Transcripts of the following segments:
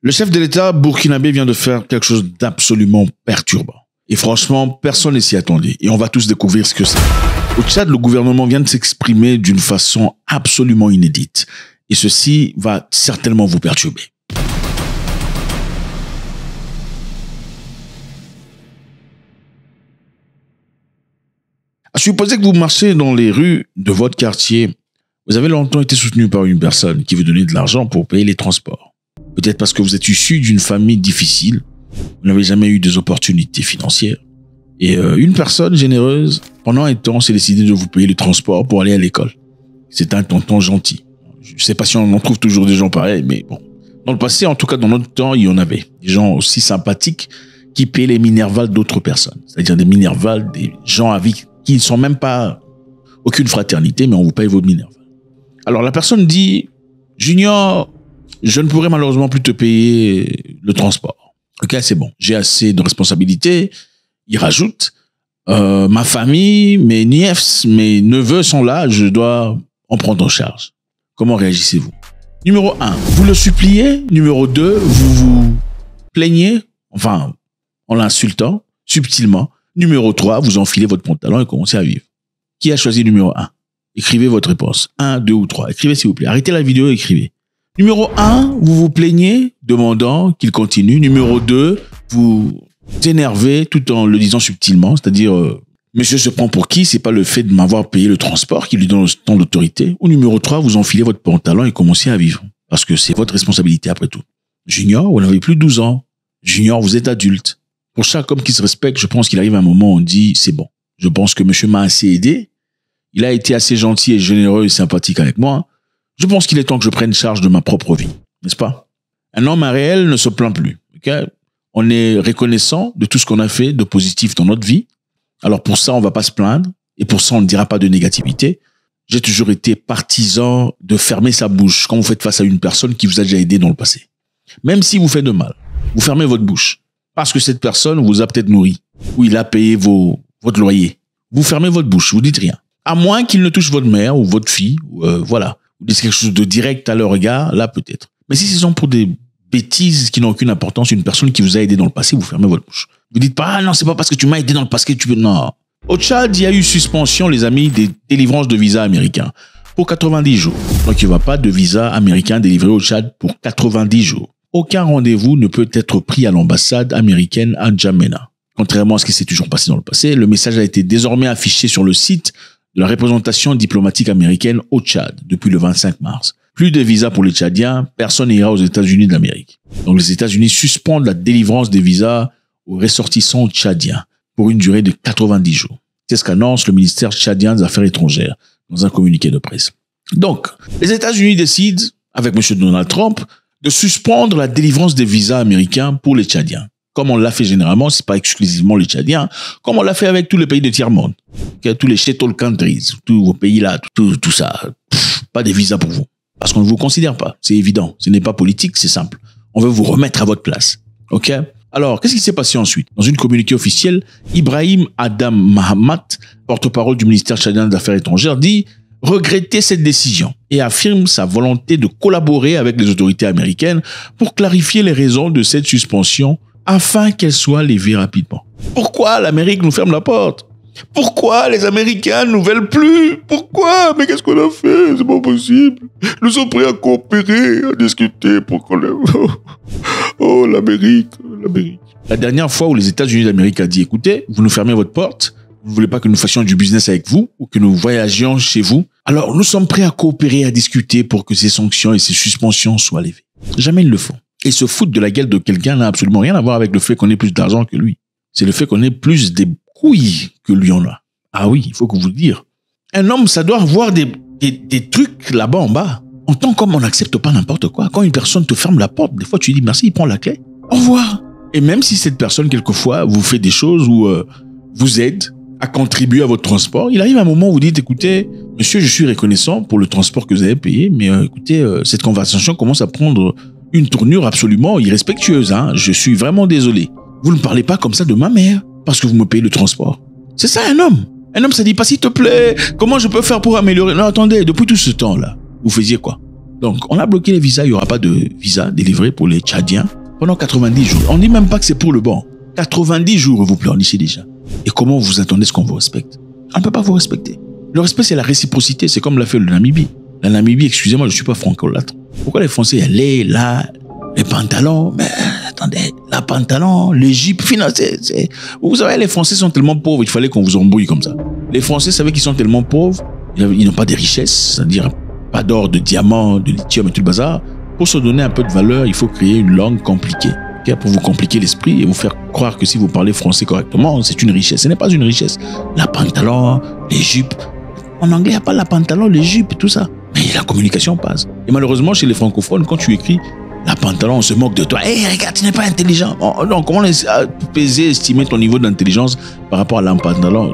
Le chef de l'État burkinabé vient de faire quelque chose d'absolument perturbant. Et franchement, personne ne s'y attendait. Et on va tous découvrir ce que c'est. Au Tchad, le gouvernement vient de s'exprimer d'une façon absolument inédite. Et ceci va certainement vous perturber. À supposer que vous marchez dans les rues de votre quartier, vous avez longtemps été soutenu par une personne qui vous donnait de l'argent pour payer les transports. Peut-être parce que vous êtes issu d'une famille difficile, vous n'avez jamais eu des opportunités financières. Et une personne généreuse, pendant un temps, s'est décidé de vous payer le transport pour aller à l'école. C'est un tonton gentil. Je ne sais pas si on en trouve toujours des gens pareils, mais bon. Dans le passé, en tout cas dans notre temps, il y en avait. Des gens aussi sympathiques qui payaient les minervales d'autres personnes. C'est-à-dire des minervales, des gens avec qui ne sont même pas aucune fraternité, mais on vous paye vos minervales. Alors la personne dit, Junior, je ne pourrai malheureusement plus te payer le transport. Ok, c'est bon, j'ai assez de responsabilités. Il rajoute, ma famille, mes nièces, mes neveux sont là, je dois en prendre en charge. Comment réagissez-vous? Numéro 1, vous le suppliez. Numéro 2, vous vous plaignez, enfin, en l'insultant, subtilement. Numéro 3, vous enfilez votre pantalon et commencez à vivre. Qui a choisi numéro 1? Écrivez votre réponse. 1, 2 ou 3. Écrivez s'il vous plaît. Arrêtez la vidéo et écrivez. Numéro 1, vous vous plaignez, demandant qu'il continue. Numéro 2, vous énervez tout en le disant subtilement, c'est-à-dire monsieur se prend pour qui? C'est pas le fait de m'avoir payé le transport qui lui donne tant d'autorité. Ou numéro 3, vous enfilez votre pantalon et commencez à vivre. Parce que c'est votre responsabilité après tout. Junior, vous n'avez plus 12 ans. Junior, vous êtes adulte. Pour chaque homme qui se respecte, je pense qu'il arrive un moment où on dit c'est bon. Je pense que monsieur m'a assez aidé. Il a été assez gentil et généreux et sympathique avec moi. Je pense qu'il est temps que je prenne charge de ma propre vie, n'est-ce pas? Un homme réel ne se plaint plus. Okay? On est reconnaissant de tout ce qu'on a fait de positif dans notre vie. Alors pour ça, on va pas se plaindre. Et pour ça, on ne dira pas de négativité. J'ai toujours été partisan de fermer sa bouche quand vous faites face à une personne qui vous a déjà aidé dans le passé. Même si vous faites de mal, vous fermez votre bouche. Parce que cette personne vous a peut-être nourri. Ou il a payé votre loyer. Vous fermez votre bouche, vous dites rien. À moins qu'il ne touche votre mère ou votre fille, ou voilà. Ou dites quelque chose de direct à leur regard, là peut-être. Mais si ce sont pour des bêtises qui n'ont aucune importance, une personne qui vous a aidé dans le passé, vous fermez votre bouche. Vous dites pas, ah non, c'est pas parce que tu m'as aidé dans le passé que tu peux... Non. Au Tchad, il y a eu suspension, les amis, des délivrances de visas américains pour 90 jours. Donc il n'y aura pas de visa américain délivré au Tchad pour 90 jours. Aucun rendez-vous ne peut être pris à l'ambassade américaine à N'Djamena. Contrairement à ce qui s'est toujours passé dans le passé, le message a été désormais affiché sur le site de la représentation diplomatique américaine au Tchad depuis le 25 mars. Plus de visas pour les Tchadiens, personne n'ira aux États-Unis d'Amérique. Donc les États-Unis suspendent la délivrance des visas aux ressortissants tchadiens pour une durée de 90 jours. C'est ce qu'annonce le ministère tchadien des Affaires étrangères dans un communiqué de presse. Donc, les États-Unis décident, avec M. Donald Trump, de suspendre la délivrance des visas américains pour les Tchadiens. Comme on l'a fait généralement, c'est pas exclusivement les Tchadiens, comme on l'a fait avec tous les pays de tiers-monde. Tous les shuttle countries, tous vos pays-là, tout ça. Pas des visas pour vous. Parce qu'on ne vous considère pas. C'est évident. Ce n'est pas politique, c'est simple. On veut vous remettre à votre place. OK? Alors, qu'est-ce qui s'est passé ensuite? Dans une communiqué officielle, Ibrahim Adam Mahamat, porte-parole du ministère tchadien des Affaires étrangères, dit regretter cette décision et affirme sa volonté de collaborer avec les autorités américaines pour clarifier les raisons de cette suspension afin qu'elle soit levée rapidement. Pourquoi l'Amérique nous ferme la porte? Pourquoi les Américains ne nous veulent plus? Pourquoi? Mais qu'est-ce qu'on a fait? C'est pas possible. Nous sommes prêts à coopérer, à discuter pour qu'on... Oh, l'Amérique. La dernière fois où les États-Unis d'Amérique a dit, écoutez, vous nous fermez votre porte, vous ne voulez pas que nous fassions du business avec vous ou que nous voyagions chez vous, alors nous sommes prêts à coopérer, à discuter pour que ces sanctions et ces suspensions soient levées. Jamais ils le font. Et se foutre de la gueule de quelqu'un n'a absolument rien à voir avec le fait qu'on ait plus d'argent que lui. C'est le fait qu'on ait plus des couilles que lui en a. Ah oui, il faut que vous le dire. Un homme, ça doit avoir des trucs là-bas en bas. En tant qu'homme, on n'accepte pas n'importe quoi. Quand une personne te ferme la porte, des fois tu dis merci, il prend la clé. Au revoir. Et même si cette personne, quelquefois, vous fait des choses ou vous aide à contribuer à votre transport, il arrive un moment où vous dites, écoutez, monsieur, je suis reconnaissant pour le transport que vous avez payé, mais écoutez, cette conversation commence à prendre une tournure absolument irrespectueuse. Hein. Je suis vraiment désolé. Vous ne parlez pas comme ça de ma mère parce que vous me payez le transport. C'est ça un homme. Un homme, ça dit pas s'il te plaît, comment je peux faire pour améliorer? Non, attendez, depuis tout ce temps-là, vous faisiez quoi? Donc, on a bloqué les visas. Il n'y aura pas de visa délivré pour les Tchadiens pendant 90 jours. On ne dit même pas que c'est pour le bon. 90 jours, vous pleurnichez déjà. Et comment vous attendez ce qu'on vous respecte? On ne peut pas vous respecter. Le respect, c'est la réciprocité. C'est comme l'a fait le Namibie. La Namibie, excusez-moi, je ne suis pas franco-lâtre. Pourquoi les Français allaient là, les pantalons? Mais attendez, la pantalon, l'Égypte, financé. Vous savez, les Français sont tellement pauvres, il fallait qu'on vous embrouille comme ça. Les Français savaient qu'ils sont tellement pauvres, ils n'ont pas de richesse, c'est-à-dire pas d'or, de diamants, de lithium et tout le bazar. Pour se donner un peu de valeur, il faut créer une langue compliquée. Pour vous compliquer l'esprit et vous faire croire que si vous parlez français correctement, c'est une richesse. Ce n'est pas une richesse. La pantalon, les jupes. En anglais, il n'y a pas la pantalon, les jupes, tout ça. Mais la communication passe. Et malheureusement, chez les francophones, quand tu écris la pantalon, on se moque de toi. Hé, regarde, tu n'es pas intelligent. Non, comment peser, estimer ton niveau d'intelligence par rapport à la pantalon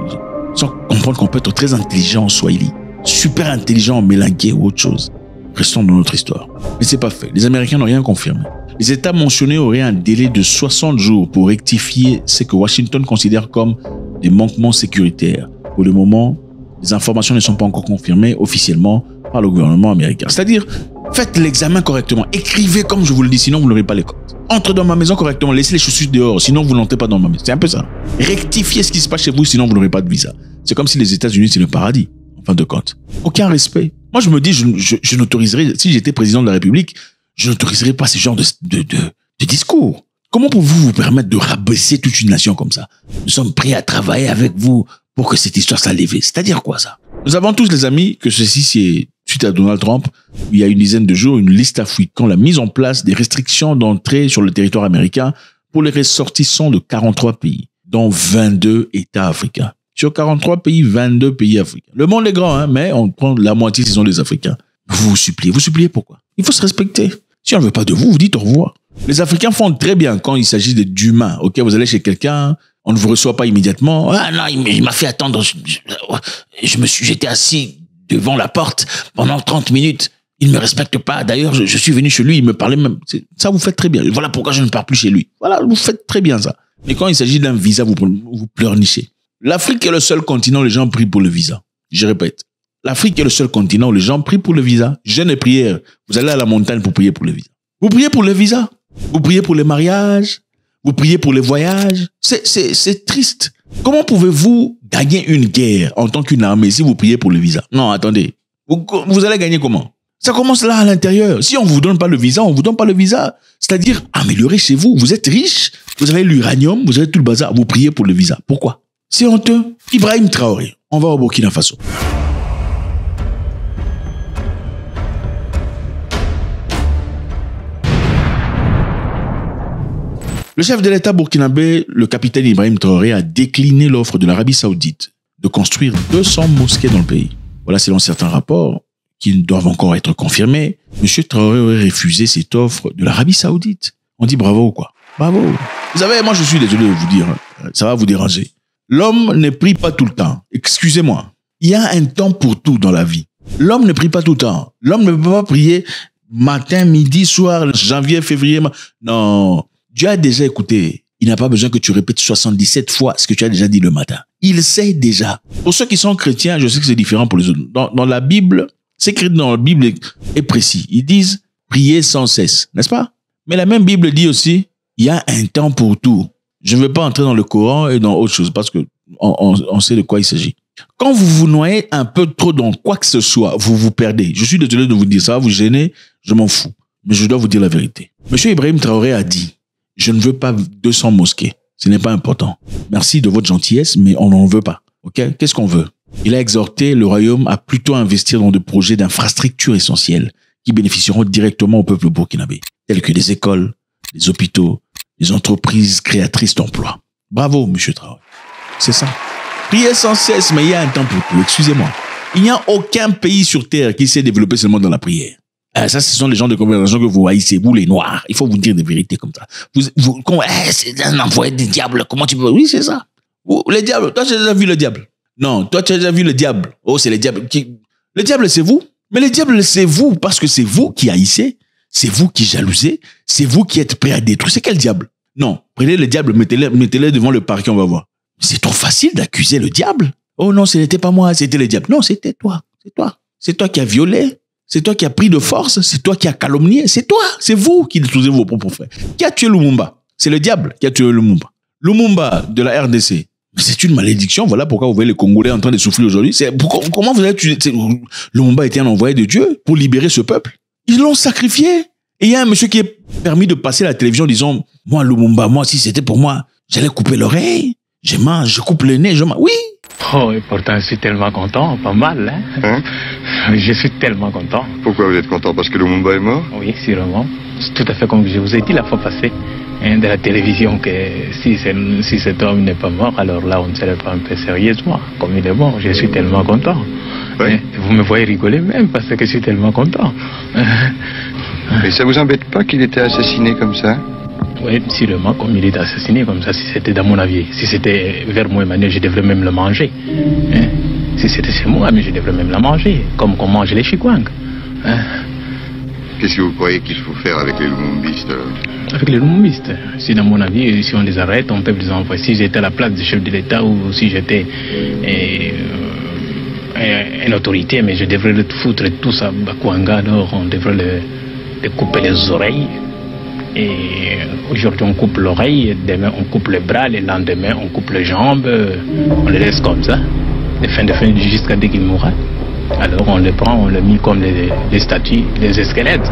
sans comprendre qu'on peut être très intelligent en Swahili, super intelligent en mélangué ou autre chose. Restons dans notre histoire. Mais c'est pas fait. Les Américains n'ont rien confirmé. Les États mentionnés auraient un délai de 60 jours pour rectifier ce que Washington considère comme des manquements sécuritaires. Pour le moment, les informations ne sont pas encore confirmées officiellement par le gouvernement américain. C'est-à-dire, faites l'examen correctement. Écrivez comme je vous le dis, sinon vous n'aurez pas les codes. Entrez dans ma maison correctement, laissez les chaussures dehors, sinon vous n'entrez pas dans ma maison. C'est un peu ça. Rectifiez ce qui se passe chez vous, sinon vous n'aurez pas de visa. C'est comme si les États-Unis, c'est le paradis, en fin de compte. Aucun respect. Moi, je me dis, je n'autoriserais, si j'étais président de la République, je n'autoriserais pas ce genre de discours. Comment pouvez-vous vous permettre de rabaisser toute une nation comme ça? Nous sommes prêts à travailler avec vous pour que cette histoire soit levée. C'est-à-dire quoi ça? Nous avons tous les amis que ceci, c'est suite à Donald Trump, il y a une dizaine de jours, une liste a fui quand la mise en place des restrictions d'entrée sur le territoire américain pour les ressortissants de 43 pays, dont 22 États africains. Sur 43 pays, 22 pays africains. Le monde est grand, hein, mais on prend la moitié, ce sont des Africains. Vous suppliez pourquoi? Il faut se respecter. Si on ne veut pas de vous, vous dites au revoir. Les Africains font très bien quand il s'agit d'humains. Ok, vous allez chez quelqu'un, on ne vous reçoit pas immédiatement. Ah non, il m'a fait attendre. J'étais assis devant la porte pendant 30 minutes. Il ne me respecte pas. D'ailleurs, je suis venu chez lui, il me parlait même. Ça, vous faites très bien. Voilà pourquoi je ne pars plus chez lui. Voilà, vous faites très bien ça. Mais quand il s'agit d'un visa, vous pleurnichez. L'Afrique est le seul continent où les gens prient pour le visa. Je répète. L'Afrique est le seul continent où les gens prient pour le visa. Jeûne et prière. Vous allez à la montagne pour prier pour le visa. Vous priez pour le visa. Vous priez pour les mariages. Vous priez pour les voyages. C'est triste. Comment pouvez-vous gagner une guerre en tant qu'une armée si vous priez pour le visa? Non, attendez. Vous allez gagner comment? Ça commence là à l'intérieur. Si on ne vous donne pas le visa, on ne vous donne pas le visa. C'est-à-dire, améliorer chez vous. Vous êtes riche. Vous avez l'uranium. Vous avez tout le bazar. Vous priez pour le visa. Pourquoi? C'est honteux. Ibrahim Traoré. On va au Burkina Faso. Le chef de l'État burkinabé, le capitaine Ibrahim Traoré, a décliné l'offre de l'Arabie Saoudite de construire 200 mosquées dans le pays. Voilà, selon certains rapports qui doivent encore être confirmés, M. Traoré aurait refusé cette offre de l'Arabie Saoudite. On dit bravo ou quoi? Bravo. Vous savez, moi je suis désolé de vous dire, ça va vous déranger. L'homme ne prie pas tout le temps. Excusez-moi. Il y a un temps pour tout dans la vie. L'homme ne prie pas tout le temps. L'homme ne peut pas prier matin, midi, soir, janvier, février. Non. Dieu a déjà écouté. Il n'a pas besoin que tu répètes 77 fois ce que tu as déjà dit le matin. Il sait déjà. Pour ceux qui sont chrétiens, je sais que c'est différent pour les autres. Dans la Bible, c'est écrit dans la Bible est précis. Ils disent prier sans cesse, n'est-ce pas? Mais la même Bible dit aussi, il y a un temps pour tout. Je ne veux pas entrer dans le Coran et dans autre chose parce que on sait de quoi il s'agit. Quand vous vous noyez un peu trop dans quoi que ce soit, vous vous perdez. Je suis désolé de vous dire ça, va vous gêner, je m'en fous. Mais je dois vous dire la vérité. Monsieur Ibrahim Traoré a dit, je ne veux pas 200 mosquées. Ce n'est pas important. Merci de votre gentillesse, mais on n'en veut pas. Ok? Qu'est-ce qu'on veut? Il a exhorté le royaume à plutôt investir dans des projets d'infrastructures essentielles qui bénéficieront directement au peuple burkinabé, tels que des écoles, des hôpitaux, des entreprises créatrices d'emplois. Bravo, monsieur Traoré. C'est ça. Priez sans cesse, mais il y a un temps pour tout. Excusez-moi. Il n'y a aucun pays sur Terre qui s'est développé seulement dans la prière. Ça, ce sont les gens de conversation que vous haïssez, vous les Noirs. Il faut vous dire des vérités comme ça. C'est un envoyé du diable. Comment tu peux... Oui, c'est ça. Les diables. Toi, tu as déjà vu le diable? Non, toi, tu as déjà vu le diable. Oh, c'est les diables. Le diable, c'est vous. Mais le diable, c'est vous parce que c'est vous qui haïssez. C'est vous qui jalousez. C'est vous qui êtes prêt à détruire. C'est quel diable? Non. Prenez le diable, mettez-le devant le parquet, on va voir. C'est trop facile d'accuser le diable. Oh non, ce n'était pas moi, c'était le diable. Non, c'était toi. C'est toi. C'est toi qui as violé. C'est toi qui as pris de force, c'est toi qui as calomnié, c'est toi, c'est vous qui détruisez vos propres frères. Qui a tué Lumumba? C'est le diable qui a tué Lumumba. Lumumba de la RDC, c'est une malédiction, voilà pourquoi vous voyez les Congolais en train de souffrir aujourd'hui. Comment vous avez tué? Lumumba était un envoyé de Dieu pour libérer ce peuple. Ils l'ont sacrifié. Et il y a un monsieur qui est permis de passer à la télévision disant, moi Lumumba, moi si c'était pour moi, j'allais couper l'oreille, je mange, je coupe le nez, je mange. Oui. Oh, et pourtant, je suis tellement content, pas mal, hein? Je suis tellement content. Pourquoi vous êtes content? Parce que Lumumba est mort? Oui, sûrement. C'est tout à fait comme je vous ai dit la fois passée, hein, de la télévision, que si cet homme n'est pas mort, alors là, on ne serait pas un peu sérieusement. Comme il est mort, je suis tellement content. Oui. Hein, vous me voyez rigoler même parce que je suis tellement content. Et ça vous embête pas qu'il était assassiné comme ça? Oui, sûrement, comme il est assassiné comme ça, si c'était dans mon avis. Si c'était vers moi, Emmanuel, je devrais même le manger. Hein? Si c'était chez moi, mais je devrais même la manger, comme qu'on mange les chikwang. Hein? Qu'est-ce que vous croyez qu'il faut faire avec les Lumumbistes? Avec les Lumumbistes, si dans mon avis, si on les arrête, on peut les envoyer. Si j'étais à la place du chef de l'État ou si j'étais une autorité, mais je devrais le foutre tous à Bakwanga, alors on devrait les couper les oreilles. Et aujourd'hui on coupe l'oreille, demain on coupe le bras, le lendemain on coupe les jambes, on les laisse comme ça, de fin jusqu'à dès qu'ils mourra. Alors on les prend, on les met comme les statues, les squelettes.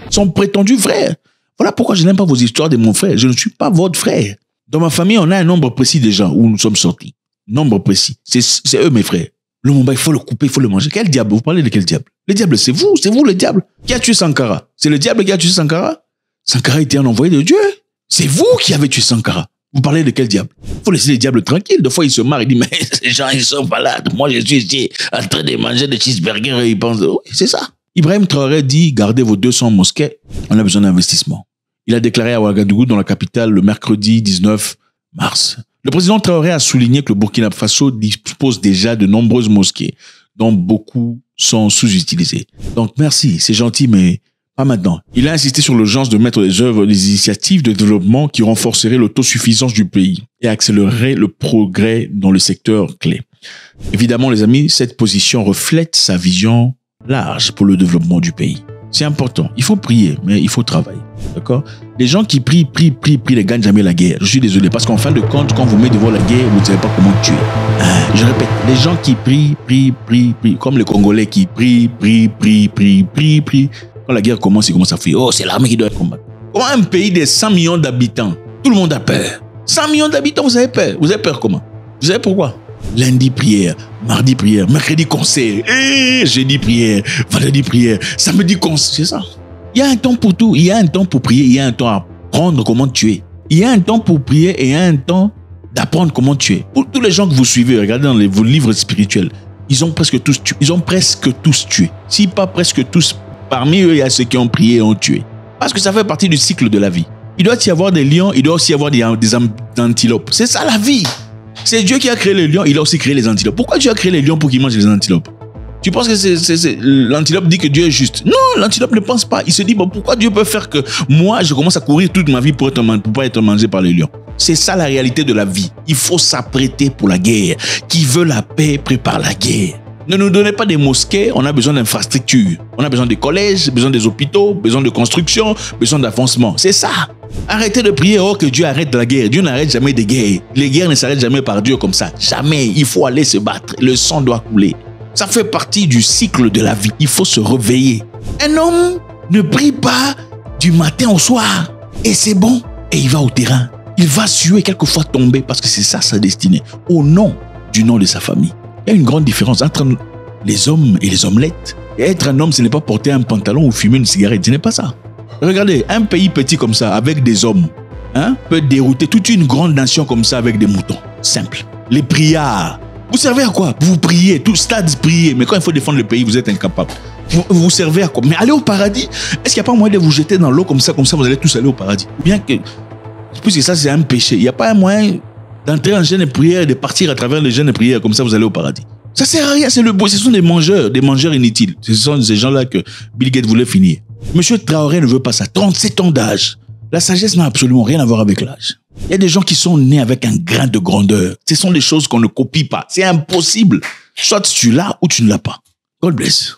Son prétendu frère. Voilà pourquoi je n'aime pas vos histoires de mon frère. Je ne suis pas votre frère. Dans ma famille, on a un nombre précis de gens où nous sommes sortis. Nombre précis. C'est eux mes frères. Le Lumumba, il faut le couper, il faut le manger. Quel diable? Vous parlez de quel diable? Le diable, c'est vous le diable. Qui a tué Sankara? C'est le diable qui a tué Sankara? Sankara était un envoyé de Dieu. C'est vous qui avez tué Sankara. Vous parlez de quel diable? Il faut laisser les diables tranquilles. Des fois, ils se marrent, ils disent, mais ces gens, ils sont malades. Moi, je suis ici en train de manger des cheeseburgers et ils pensent, oui, c'est ça. Ibrahim Traoré dit, gardez vos 200 mosquées, on a besoin d'investissement. Il a déclaré à Ouagadougou, dans la capitale, le mercredi 19 mars. Le président Traoré a souligné que le Burkina Faso dispose déjà de nombreuses mosquées, dont beaucoup sont sous-utilisées. Donc, merci, c'est gentil, mais pas maintenant. Il a insisté sur l'urgence de mettre les œuvres des initiatives de développement qui renforceraient l'autosuffisance du pays et accéléreraient le progrès dans le secteur clé. Évidemment, les amis, cette position reflète sa vision large pour le développement du pays. C'est important. Il faut prier, mais il faut travailler. D'accord? Les gens qui prient ne gagnent jamais la guerre. Je suis désolé, parce qu'en fin de compte, quand vous mettez devant la guerre, vous ne savez pas comment tuer. Je répète, les gens qui prient, comme les Congolais qui prient. Quand la guerre commence, ils commencent à fuir. Oh, c'est l'armée qui doit combattre. Comment un pays de 100 millions d'habitants, tout le monde a peur. 100 millions d'habitants, vous avez peur. Vous avez peur comment? Vous savez pourquoi? Lundi prière, mardi prière, mercredi conseil, jeudi prière, vendredi prière, samedi conseil, c'est ça. Il y a un temps pour tout. Il y a un temps pour prier, il y a un temps à apprendre comment tuer. Il y a un temps pour prier et il y a un temps d'apprendre comment tuer. Pour tous les gens que vous suivez, regardez dans vos livres spirituels, ils ont presque tous tué. Si pas presque tous, parmi eux, il y a ceux qui ont prié et ont tué. Parce que ça fait partie du cycle de la vie. Il doit y avoir des lions, il doit aussi y avoir des antilopes. C'est ça la vie. C'est Dieu qui a créé les lions, il a aussi créé les antilopes. Pourquoi Dieu a créé les lions pour qu'ils mangent les antilopes? Tu penses que l'antilope dit que Dieu est juste? Non, l'antilope ne pense pas. Il se dit, bon, pourquoi Dieu peut faire que moi, je commence à courir toute ma vie pour pas être mangé par les lions? C'est ça la réalité de la vie. Il faut s'apprêter pour la guerre. Qui veut la paix prépare la guerre. Ne nous donnez pas des mosquées, on a besoin d'infrastructures. On a besoin des collèges, besoin des hôpitaux, besoin de construction, besoin d'avancement. C'est ça. Arrêtez de prier, oh que Dieu arrête la guerre. Dieu n'arrête jamais des guerres. Les guerres ne s'arrêtent jamais par Dieu comme ça. Jamais. Il faut aller se battre. Le sang doit couler. Ça fait partie du cycle de la vie. Il faut se réveiller. Un homme ne prie pas du matin au soir. Et c'est bon. Et il va au terrain. Il va suer, quelquefois tomber, parce que c'est ça sa destinée. Au nom du nom de sa famille. Il y a une grande différence entre les hommes et les omelettes. Et être un homme, ce n'est pas porter un pantalon ou fumer une cigarette. Ce n'est pas ça. Regardez, un pays petit comme ça, avec des hommes, peut dérouter toute une grande nation comme ça avec des moutons. Simple. Les prières. Vous servez à quoi? Vous priez, tout stade priez. Mais quand il faut défendre le pays, vous êtes incapable. Vous servez à quoi? Mais aller au paradis, est-ce qu'il n'y a pas moyen de vous jeter dans l'eau comme ça vous allez tous aller au paradis? Ou bien que, puisque ça c'est un péché, il n'y a pas un moyen d'entrer en jeûne et prière et de partir à travers les jeûnes et prières comme ça vous allez au paradis? Ça sert à rien, c'est le beau. Ce sont des mangeurs inutiles. Ce sont ces gens-là que Bill Gates voulait finir. Monsieur Traoré ne veut pas ça. 37 ans d'âge. La sagesse n'a absolument rien à voir avec l'âge. Il y a des gens qui sont nés avec un grain de grandeur. Ce sont des choses qu'on ne copie pas. C'est impossible. Soit tu l'as ou tu ne l'as pas. God bless.